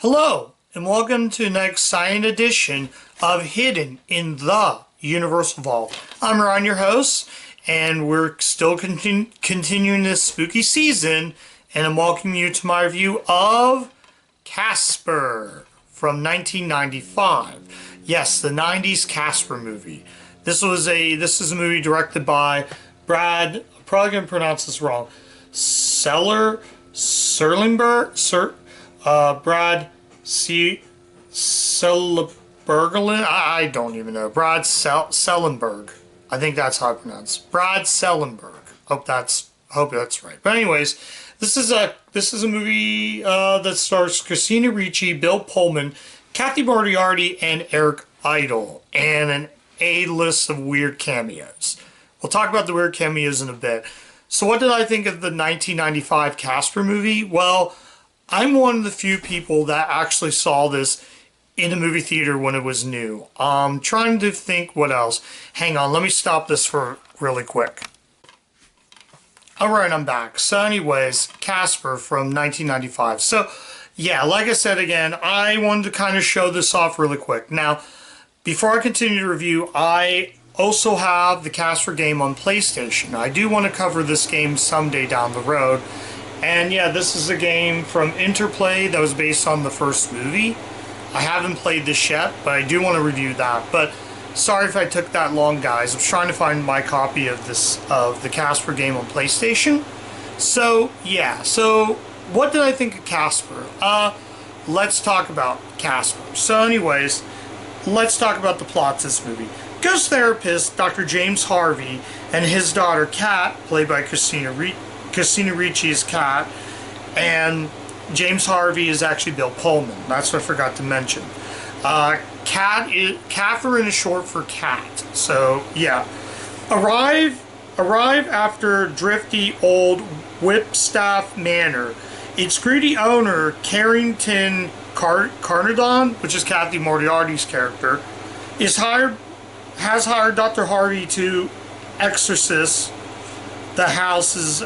Hello, and welcome to the next exciting edition of Hidden in the Universal Vault. I'm Ron, your host, and we're still continuing this spooky season, and I'm welcoming you to my review of Casper from 1995. Yes, the 90s Casper movie. This is a movie directed by Brad, I'm probably going to pronounce this wrong, Brad Sellenberglin. I don't even know. Brad Sellenberg. I think that's how I pronounce it. Brad Sellenberg. Hope that's right. But anyways, this is a movie that stars Christina Ricci, Bill Pullman, Kathy Moriarty, and Eric Idle, and an A-list of weird cameos. We'll talk about the weird cameos in a bit. So what did I think of the 1995 Casper movie? Well, I'm one of the few people that actually saw this in a movie theater when it was new. Trying to think what else. Hang on, let me stop this for really quick. Alright, I'm back. So anyways, Casper from 1995. So, yeah, like I said again, I wanted to kind of show this off really quick. Now, before I continue to review, I also have the Casper game on PlayStation. I do want to cover this game someday down the road. And yeah, this is a game from Interplay that was based on the first movie. I haven't played this yet, but I do want to review that. But sorry if I took that long, guys. I was trying to find my copy of the Casper game on PlayStation. So yeah, so what did I think of Casper? Let's talk about Casper. So anyways, let's talk about the plot of this movie. Ghost therapist Dr. James Harvey and his daughter Kat, played by Christina Ricci's Kat, and James Harvey is actually Bill Pullman. That's what I forgot to mention. Catherine is short for Cat. So yeah, arrive after drifty old Whipstaff Manor. Its greedy owner, Carrington Carnarvon, which is Kathy Moriarty's character, has hired Dr. Harvey to exorcise the house's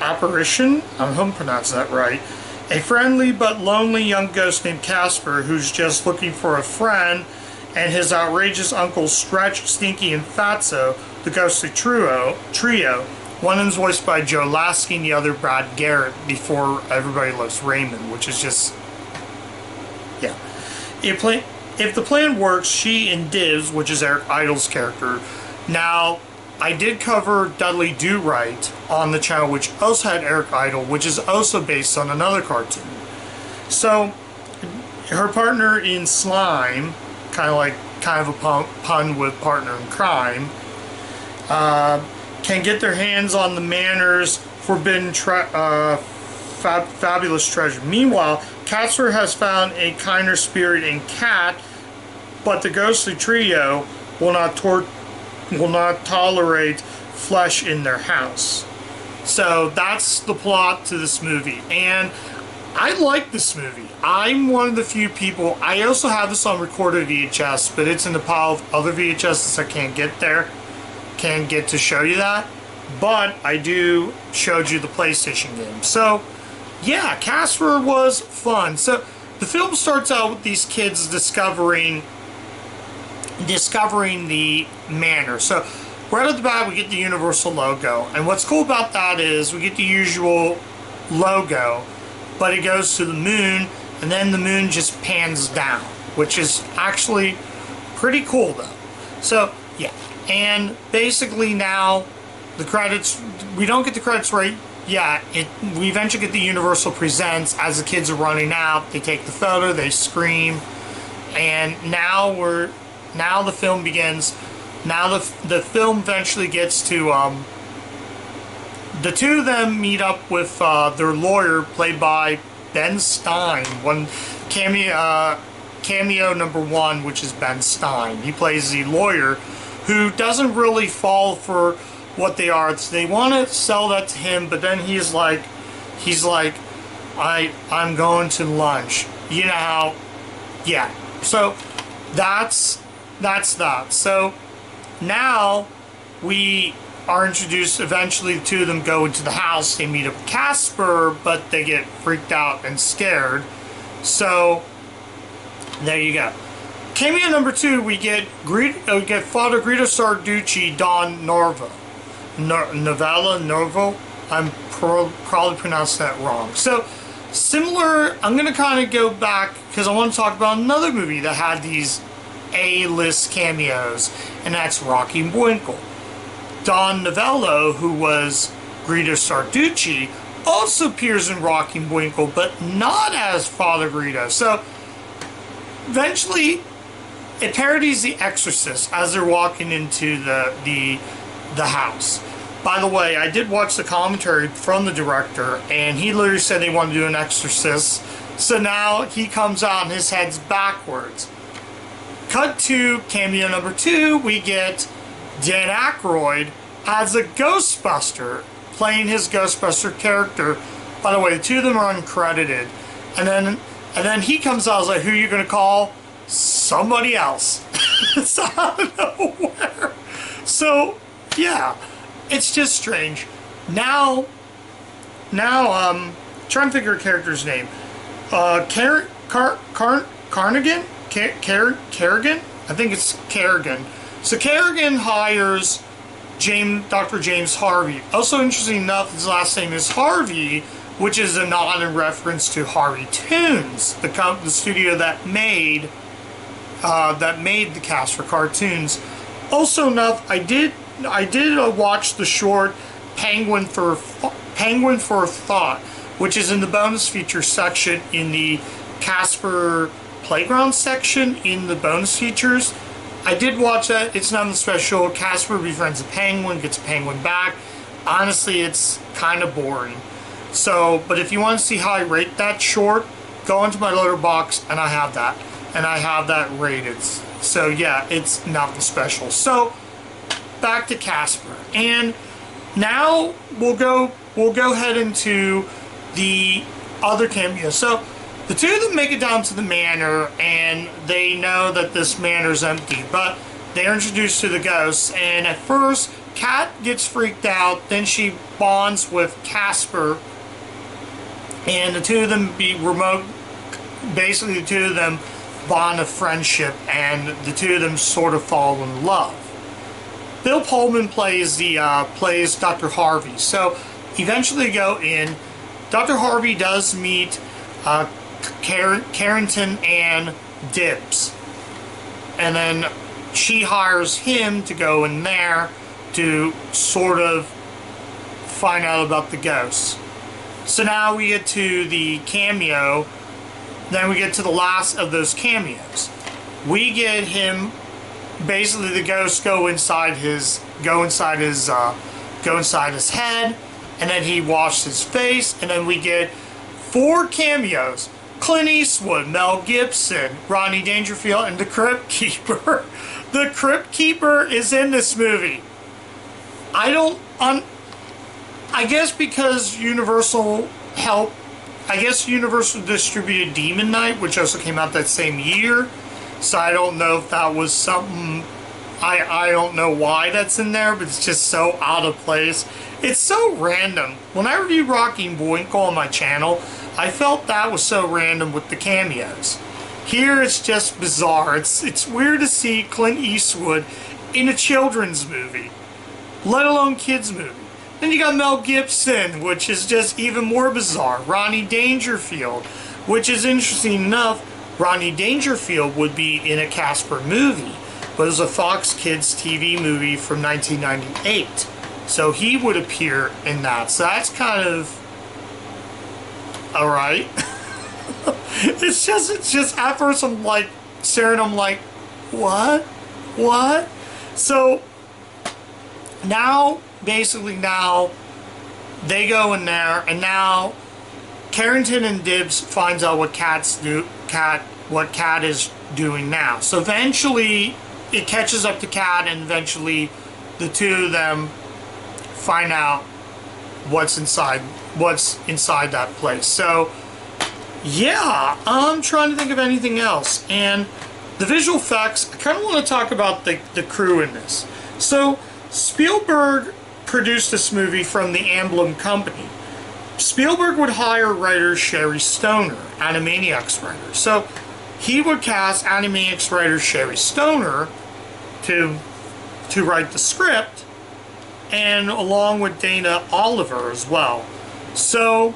apparition. I hope I'm pronouncing that right. A friendly but lonely young ghost named Casper, who's just looking for a friend, and his outrageous uncles Stretch, Stinky, and Fatso, the ghostly trio. One of them's voiced by Joe Lasky and the other Brad Garrett, before Everybody Loves Raymond, which is just, yeah. If the plan works, she and Diz, which is Eric Idle's character. Now, I did cover Dudley Do Right on the channel, which also had Eric Idle, which is also based on another cartoon. So, her partner in Slime, kind of a pun with Partner in Crime, can get their hands on the Manor's forbidden fabulous treasure. Meanwhile, Casper has found a kinder spirit in Cat, but the ghostly trio will not tolerate flesh in their house. So that's the plot to this movie, and I like this movie. I'm one of the few people. I also have this on recorded VHS, but it's in the pile of other VHSs I can't get to show you that. But I showed you the PlayStation game. So yeah, Casper was fun. So the film starts out with these kids discovering the manor. So right off the bat, we get the Universal logo, and what's cool about that is we get the usual logo, but it goes to the moon, and then the moon just pans down, which is actually pretty cool though. So yeah, and basically now the credits, we don't get the credits right. Yeah, we eventually get the Universal Presents. As the kids are running out, they take the photo, they scream, and now the film begins. Now the film eventually gets to, the two of them meet up with their lawyer, played by Ben Stein. One cameo number one, which is Ben Stein. He plays the lawyer who doesn't really fall for what they are. They want to sell that to him, but then he's like, I'm going to lunch. You know how, yeah. So that's that. So now we are introduced. Eventually, the two of them go into the house. They meet up with Casper, but they get freaked out and scared. So there you go. Cameo number 2, we get Father Guido Sarducci, Don Norvo. Novella Norvo. I'm probably pronounced that wrong. So similar, I'm going to kind of go back because I want to talk about another movie that had these A-list cameos, and that's Rocky and Bullwinkle. Don Novello, who was Guido Sarducci, also appears in Rocky and Bullwinkle, but not as Father Guido. So eventually, it parodies The Exorcist as they're walking into the house. By the way, I did watch the commentary from the director, and he literally said they want to do an Exorcist. So now he comes out and his head's backwards. Cut to cameo number 2, we get Dan Aykroyd as a Ghostbuster, playing his Ghostbuster character. By the way, the two of them are uncredited. And then he comes out and is like, who are you going to call? Somebody else. It's out of nowhere. So, yeah. It's just strange. Now, trying to figure a character's name. Carrigan? Kerrigan? I think it's Kerrigan. So Kerrigan hires Dr. James Harvey. Also interesting enough, his last name is Harvey, which is a nod in reference to Harvey Toons, the studio that made the Casper cartoons. Also enough, I did watch the short Penguin for a Thought, which is in the bonus feature section in the Casper Playground section in the bonus features. I did watch that. It's not special. Casper befriends a penguin, gets a penguin back. Honestly, it's kind of boring. So, but if you want to see how I rate that short, go into my Letterboxd, and I have that. And I have that rated. So yeah, it's nothing special. So, back to Casper. And now we'll go ahead into the other cameos. So, the two of them make it down to the manor, and they know that this manor's empty, but they're introduced to the ghosts, and at first, Kat gets freaked out, then she bonds with Casper, and the two of them basically the two of them bond a friendship, and the two of them sort of fall in love. Bill Pullman plays Dr. Harvey, so eventually they go in. Dr. Harvey does meet Carrington and Dibbs, and then she hires him to go in there to sort of find out about the ghosts. So now we get to the cameo, then we get to the last of those cameos. We get him, basically the ghosts go inside his head, and then he washes his face, and then we get 4 cameos. Clint Eastwood, Mel Gibson, Rodney Dangerfield, and the Crypt Keeper. The Crypt Keeper is in this movie. I guess because Universal distributed Demon Knight, which also came out that same year. So I don't know if that was something, I don't know why that's in there, but it's just so out of place. It's so random. When I reviewed Rocky and Bullwinkle on my channel, I felt that was so random with the cameos. Here it's just bizarre. It's weird to see Clint Eastwood in a children's movie, let alone kids' movie. Then you got Mel Gibson, which is just even more bizarre. Rodney Dangerfield, which is interesting enough. Rodney Dangerfield would be in a Casper movie, but it was a Fox Kids TV movie from 1998. So he would appear in that. So that's kind of alright. It's just at first I'm like staring, I'm like, what? So now, basically now, they go in there, and now Carrington and Dibbs finds out what Kat is doing now. So eventually it catches up to Kat, and eventually the two of them find out what's inside that place. So yeah, I'm trying to think of anything else. And the visual effects, I kind of want to talk about the crew in this. So Spielberg produced this movie from the Amblin Company. Spielberg would hire writer Sherry Stoner, Animaniacs writer. So he would cast Animaniacs writer Sherry Stoner to write the script, and along with Dana Oliver as well. So,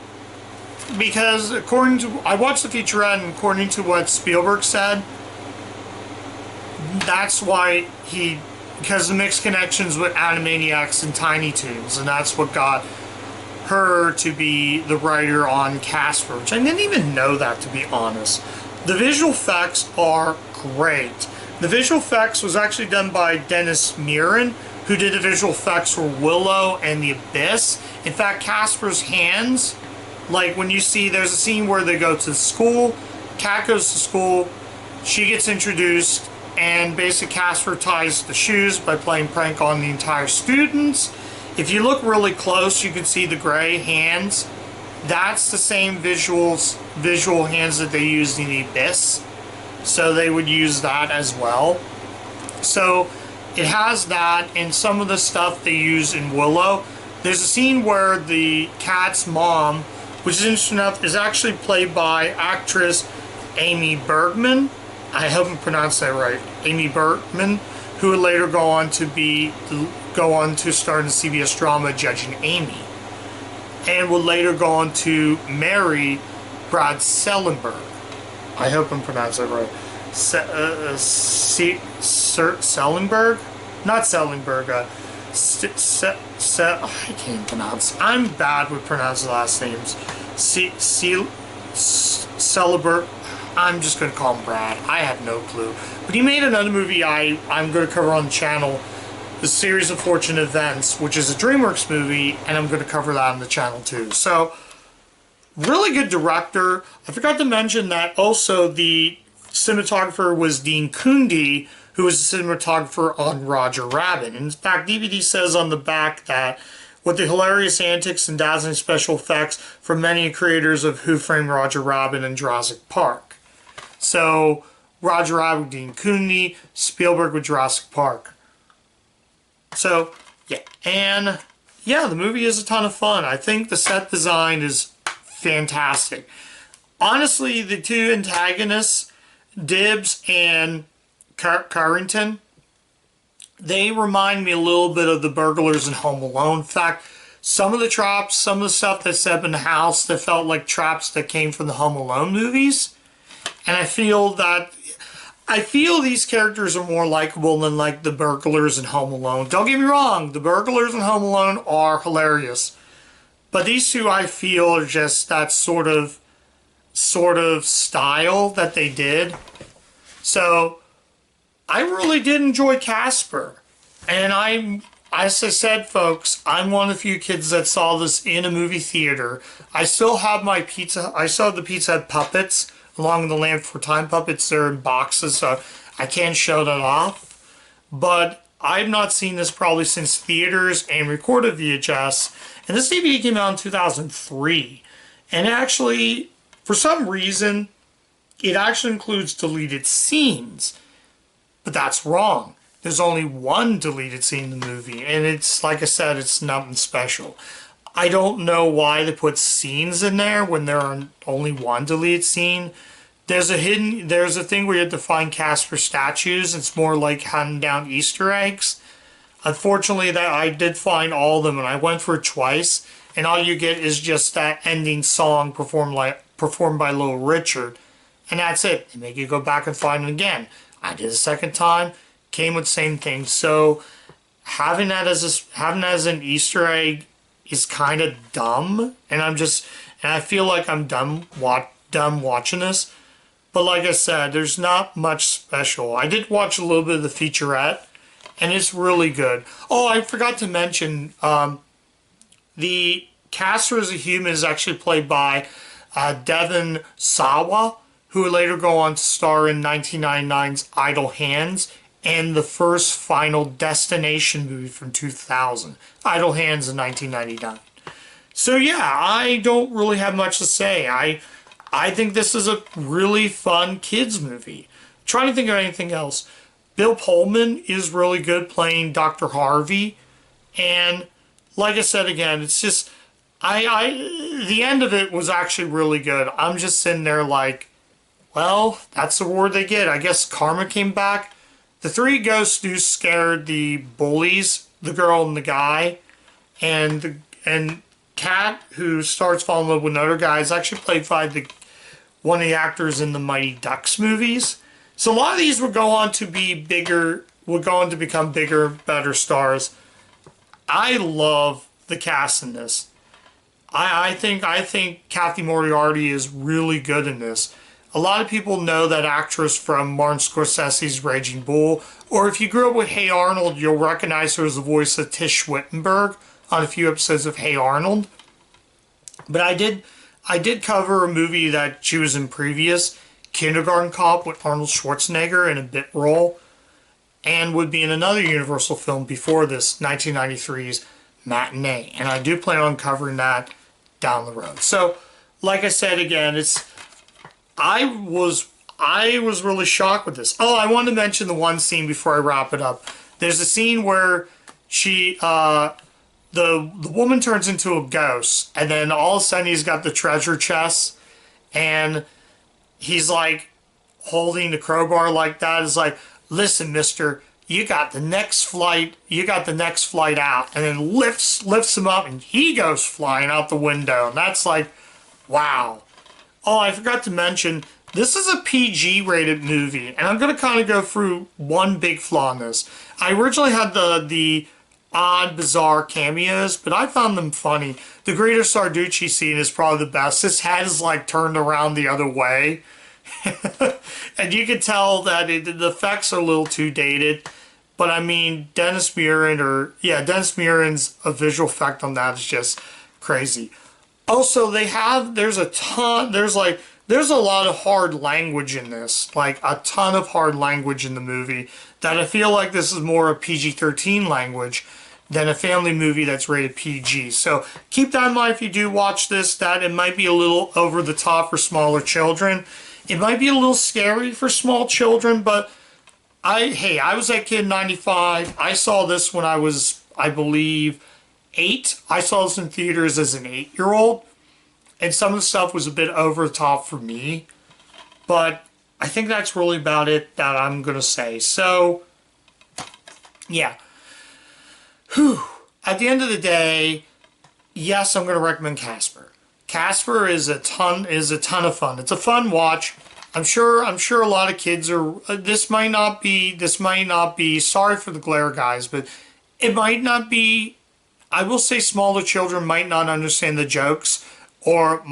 because I watched the featurette, and according to what Spielberg said, that's why because of the mixed connections with Animaniacs and Tiny Toons, and that's what got her to be the writer on Casper, which I didn't even know that, to be honest. The visual effects are great. The visual effects was actually done by Dennis Muren, who did the visual effects for Willow and The Abyss. In fact, Casper's hands, like when you see, there's a scene where they go to school, Cat goes to school, she gets introduced, and basically Casper ties the shoes by playing prank on the entire students. If you look really close, you can see the gray hands. That's the same visual hands that they used in The Abyss. So they would use that as well. So it has that, and some of the stuff they use in Willow. There's a scene where the cat's mom, which is interesting enough, is actually played by actress Amy Bergman. I hope I pronounced that right. Amy Bergman, who would later go on to star in the CBS drama Judging Amy, and would later go on to marry Brad Sellenberg. I hope I'm pronouncing that right. Sellenberg? Not Sellenberg. I can't pronounce. I'm bad with pronouncing last names. Sellenberg. I'm just going to call him Brad. I have no clue. But he made another movie I'm going to cover on the channel, The Series of Fortunate Events, which is a DreamWorks movie, and I'm going to cover that on the channel too. So, really good director. I forgot to mention that also the cinematographer was Dean Cundey, who was the cinematographer on Roger Rabbit. In fact, DVD says on the back that with the hilarious antics and dazzling special effects from many creators of Who Framed Roger Rabbit and Jurassic Park. So, Roger Rabbit with Dean Cundey, Spielberg with Jurassic Park. So, yeah. And, yeah, the movie is a ton of fun. I think the set design is fantastic. Honestly, the two antagonists, Dibbs and Carrington, they remind me a little bit of the burglars in Home Alone. In fact, some of the traps, some of the stuff that's set up in the house that felt like traps that came from the Home Alone movies. And I feel these characters are more likable than like the burglars in Home Alone. Don't get me wrong, the burglars in Home Alone are hilarious. But these two, I feel, are just that sort of style that they did. So, I really did enjoy Casper. And as I said, folks, I'm one of the few kids that saw this in a movie theater. I still have my I still have the Pizza Hut puppets, along with the Land for Time puppets. They're in boxes, so I can't show that off. But I've not seen this probably since theaters and recorded VHS. And this DVD came out in 2003. And actually, for some reason, it actually includes deleted scenes. But that's wrong. There's only one deleted scene in the movie. And it's, like I said, it's nothing special. I don't know why they put scenes in there when there are only one deleted scene. There's a thing where you have to find Casper statues. It's more like hunting down Easter eggs. Unfortunately, that I did find all of them, and I went for it twice. And all you get is just that ending song performed by Little Richard, and that's it. They make you go back and find it again. I did a second time, came with the same thing. So having that as an Easter egg is kind of dumb, and I feel like I'm dumb watching this. But like I said, there's not much special. I did watch a little bit of the featurette, and it's really good. Oh, I forgot to mention, the Casper as a human is actually played by Devon Sawa, who would later go on to star in 1999's Idle Hands and the first Final Destination movie from 2000. Idle Hands in 1999. So yeah, I don't really have much to say. I think this is a really fun kids movie. I'm trying to think of anything else. Bill Pullman is really good playing Dr. Harvey. And like I said again, it's just the end of it was actually really good. I'm just sitting there like, well, that's the reward they get. I guess karma came back. The three ghosts do scared the bullies, the girl and the guy, and Kat, who starts falling in love with another guy, is actually played by one of the actors in the Mighty Ducks movies. So a lot of these would go on to be bigger, would go on to become bigger, better stars. I love the cast in this. I think Kathy Moriarty is really good in this. A lot of people know that actress from Martin Scorsese's Raging Bull, or if you grew up with Hey Arnold, you'll recognize her as the voice of Tish Wittenberg on a few episodes of Hey Arnold. But I did cover a movie that she was in previous, Kindergarten Cop with Arnold Schwarzenegger in a bit role, and would be in another Universal film before this, 1993's Matinee. And I do plan on covering that down the road. So, like I said again, I was really shocked with this. Oh, I want to mention the one scene before I wrap it up. There's a scene where the woman turns into a ghost, and then all of a sudden he's got the treasure chest, and he's like holding the crowbar like that. It's like, listen, mister, you got the next flight out, and then lifts him up, and he goes flying out the window. And that's like, wow. Oh, I forgot to mention, this is a PG rated movie, and I'm going to kind of go through one big flaw in this. I originally had the odd, bizarre cameos, but I found them funny. The Greeter Sarducci scene is probably the best. His head is like turned around the other way. And you can tell that the effects are a little too dated. But I mean, Dennis Muren's a visual effect on that is just crazy. Also, there's a lot of hard language in this, like a ton of hard language in the movie that I feel like this is more a PG-13 language than a family movie that's rated PG. So keep that in mind if you do watch this, that it might be a little over the top for smaller children. It might be a little scary for small children, but I was that kid in 95. I saw this when I was, I believe, 8. I saw this in theaters as an 8-year-old. And some of the stuff was a bit over the top for me. But I think that's really about it that I'm going to say. So, yeah. Whew. At the end of the day, yes, I'm going to recommend Casper. Casper is a ton of fun. It's a fun watch. I'm sure a lot of kids are. This might not be. Sorry for the glare, guys, but it might not be. I will say smaller children might not understand the jokes, or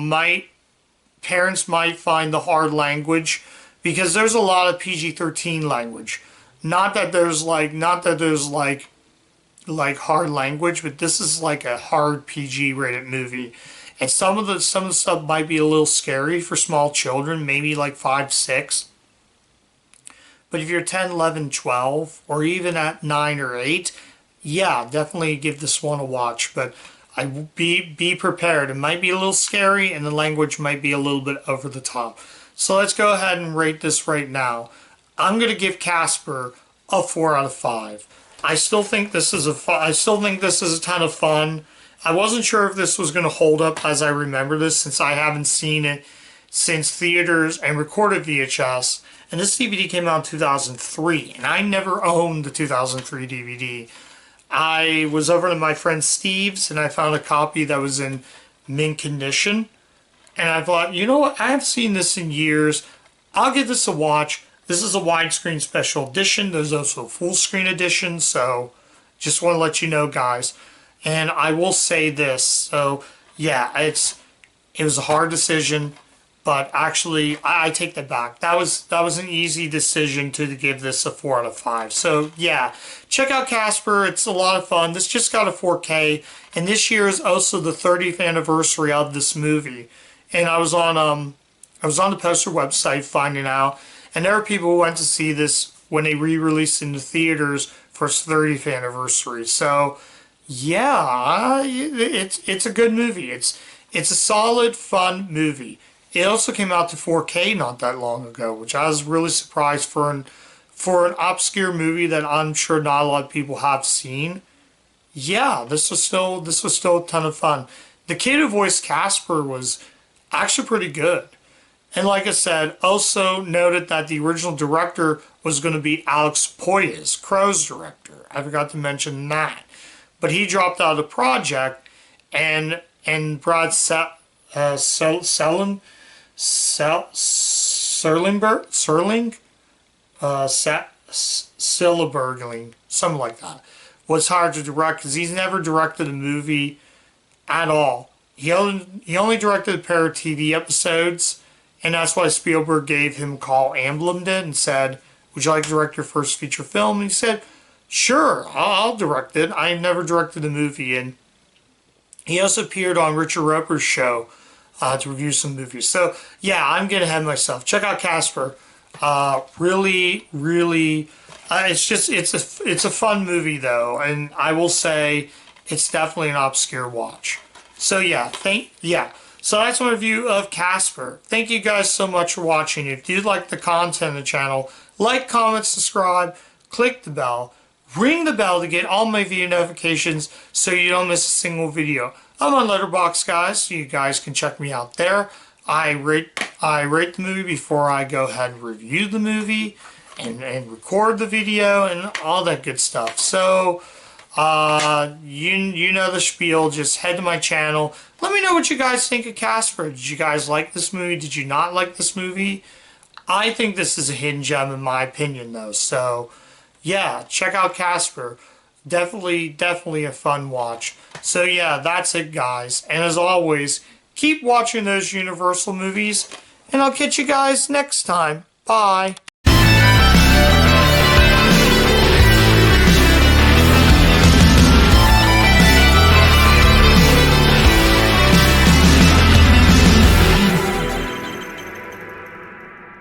parents might find the hard language, because there's a lot of PG-13 language. Not that there's hard language, but this is like a hard PG rated movie. And some of the stuff might be a little scary for small children, maybe like 5, 6. But if you're 10, 11, 12, or even at 9 or 8, yeah, definitely give this one a watch. But be prepared. It might be a little scary, and the language might be a little bit over the top. So let's go ahead and rate this right now. I'm going to give Casper a 4 out of 5. I still think this is a ton of fun. I wasn't sure if this was going to hold up as I remember this, since I haven't seen it since theaters and recorded VHS. And this DVD came out in 2003, and I never owned the 2003 DVD. I was over to my friend Steve's, and I found a copy that was in mint condition. And I thought, you know what? I haven't seen this in years. I'll give this a watch. This is a widescreen special edition. There's also a full screen edition, so just want to let you know, guys. And I will say this. So, yeah, it was a hard decision, but actually, I take that back. That was an easy decision to give this a 4 out of 5. So, yeah, check out Casper. It's a lot of fun. This just got a 4K, and this year is also the 30th anniversary of this movie. And I was on the poster website finding out, and there are people who went to see this when they re-released in the theaters for its 30th anniversary. So, yeah, it's a good movie. It's a solid, fun movie. It also came out to 4K not that long ago, which I was really surprised for an obscure movie that I'm sure not a lot of people have seen. Yeah, this was still a ton of fun. the kid who voiced Casper was actually pretty good. And like I said, also noted that the original director was going to be Alex Proyas, Crow's director. I forgot to mention that. But he dropped out of the project, and Brad Serlingberg, Silbergling, something like that, was hired to direct because he's never directed a movie at all. He only directed a pair of TV episodes, and that's why Spielberg gave him a call, emblemed it, and said, "Would you like to direct your first feature film?" And he said, "Sure, I'll direct it. I've never directed a movie." And he also appeared on Richard Roeper's show to review some movies. So yeah, I'm getting ahead of myself. Check out Casper. Really, it's a fun movie though, and I will say it's definitely an obscure watch. So yeah, so that's my review of Casper. Thank you guys so much for watching. If you like the content of the channel, like, comment, subscribe, click the bell, ring the bell to get all my video notifications so you don't miss a single video. I'm on Letterboxd, guys, so you guys can check me out there. I rate the movie before I go ahead and review the movie and record the video and all that good stuff. So you know the spiel. Just head to my channel. Let me know what you guys think of Casper. Did you guys like this movie? Did you not like this movie? I think this is a hidden gem in my opinion though. So yeah, check out Casper. Definitely a fun watch. So yeah, that's it guys. And as always, keep watching those Universal movies, and I'll catch you guys next time. Bye.